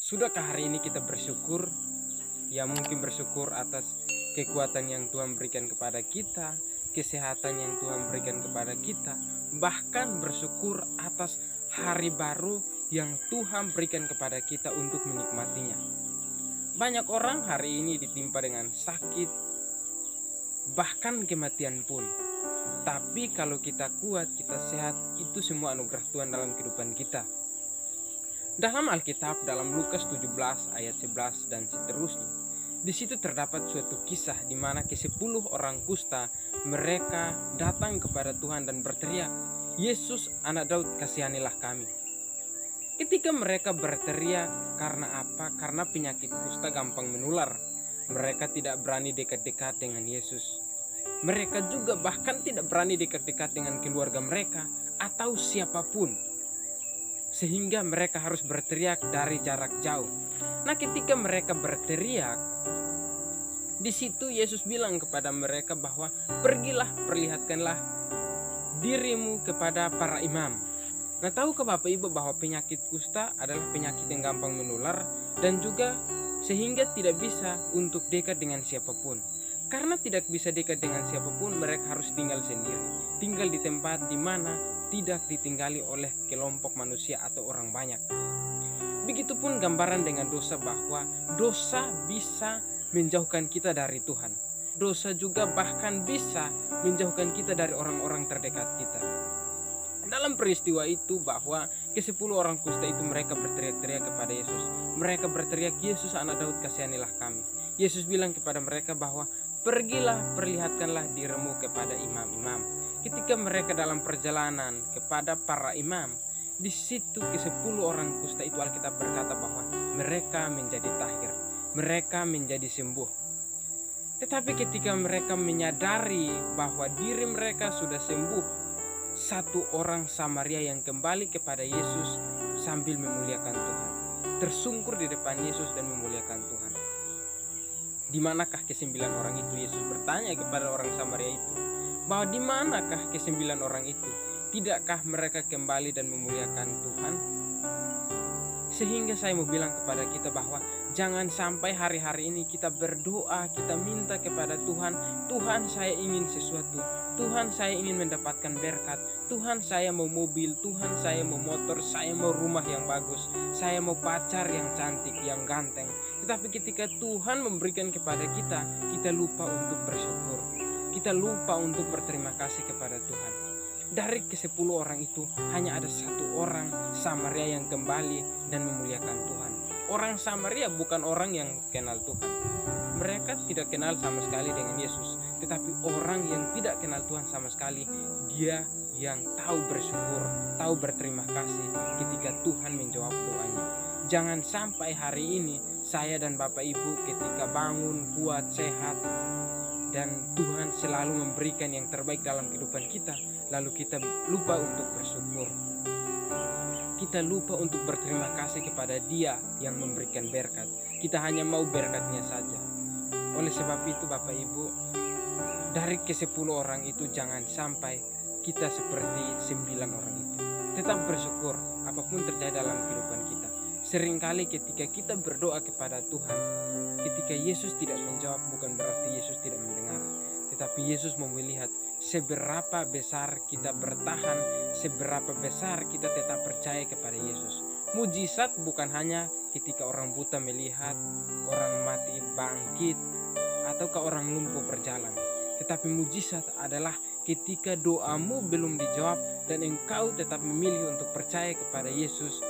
Sudahkah hari ini kita bersyukur? Ya, mungkin bersyukur atas kekuatan yang Tuhan berikan kepada kita, kesehatan yang Tuhan berikan kepada kita, bahkan bersyukur atas hari baru yang Tuhan berikan kepada kita untuk menikmatinya. Banyak orang hari ini ditimpa dengan sakit, bahkan kematian pun. Tapi kalau kita kuat, kita sehat, itu semua anugerah Tuhan dalam kehidupan kita. Dalam Alkitab, dalam Lukas 17 ayat 11 dan seterusnya, di situ terdapat suatu kisah di mana ke-10 orang kusta mereka datang kepada Tuhan dan berteriak, "Yesus, anak Daud, kasihanilah kami." Ketika mereka berteriak, karena apa? Karena penyakit kusta gampang menular. Mereka tidak berani dekat-dekat dengan Yesus. Mereka juga bahkan tidak berani dekat-dekat dengan keluarga mereka atau siapapun. Sehingga mereka harus berteriak dari jarak jauh. Nah, ketika mereka berteriak, di situ Yesus bilang kepada mereka bahwa pergilah, perlihatkanlah dirimu kepada para imam. Nah, tahukah Bapak Ibu bahwa penyakit kusta adalah penyakit yang gampang menular dan juga sehingga tidak bisa untuk dekat dengan siapapun. Karena tidak bisa dekat dengan siapapun, mereka harus tinggal sendiri, tinggal di tempat di mana tidak ditinggali oleh kelompok manusia atau orang banyak. Begitupun gambaran dengan dosa, bahwa dosa bisa menjauhkan kita dari Tuhan. Dosa juga bahkan bisa menjauhkan kita dari orang-orang terdekat kita. Dalam peristiwa itu bahwa ke-10 orang kusta itu mereka berteriak-teriak kepada Yesus. Mereka berteriak, "Yesus, anak Daud, kasihanilah kami." Yesus bilang kepada mereka bahwa pergilah, perlihatkanlah dirimu kepada imam-imam. Ketika mereka dalam perjalanan kepada para imam, di situ ke-10 orang kusta itu Alkitab berkata bahwa mereka menjadi tahir, mereka menjadi sembuh. Tetapi ketika mereka menyadari bahwa diri mereka sudah sembuh, satu orang Samaria yang kembali kepada Yesus sambil memuliakan Tuhan, tersungkur di depan Yesus dan memuliakan Tuhan. Di manakah ke-9 orang itu? Yesus bertanya kepada orang Samaria itu, bahwa di manakah ke-9 orang itu? Tidakkah mereka kembali dan memuliakan Tuhan? Sehingga saya mau bilang kepada kita bahwa jangan sampai hari-hari ini kita berdoa, kita minta kepada Tuhan, "Tuhan, saya ingin sesuatu. Tuhan, saya ingin mendapatkan berkat. Tuhan, saya mau mobil. Tuhan, saya mau motor. Saya mau rumah yang bagus. Saya mau pacar yang cantik, yang ganteng." Tetapi ketika Tuhan memberikan kepada kita, kita lupa untuk bersyukur. Kita lupa untuk berterima kasih kepada Tuhan. Dari ke-10 orang itu hanya ada satu orang Samaria yang kembali dan memuliakan Tuhan. Orang Samaria bukan orang yang kenal Tuhan. Mereka tidak kenal sama sekali dengan Yesus. Tetapi orang yang tidak kenal Tuhan sama sekali, dia yang tahu bersyukur, tahu berterima kasih ketika Tuhan menjawab doanya. Jangan sampai hari ini saya dan Bapak Ibu ketika bangun, kuat, sehat, dan Tuhan selalu memberikan yang terbaik dalam kehidupan kita, lalu kita lupa untuk bersyukur. Kita lupa untuk berterima kasih kepada Dia yang memberikan berkat. Kita hanya mau berkatnya saja. Oleh sebab itu Bapak Ibu, dari ke-10 orang itu jangan sampai kita seperti 9 orang itu. Tetap bersyukur apapun terjadi dalam kehidupan kita. Seringkali ketika kita berdoa kepada Tuhan, ketika Yesus tidak menjawab, bukan berarti Yesus tidak mendengar. Tetapi Yesus mau melihat seberapa besar kita bertahan, seberapa besar kita tetap percaya kepada Yesus. Mujizat bukan hanya ketika orang buta melihat, orang mati bangkit, ataukah orang lumpuh berjalan. Tetapi mujizat adalah ketika doamu belum dijawab dan engkau tetap memilih untuk percaya kepada Yesus.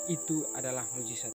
Itu adalah mujizat.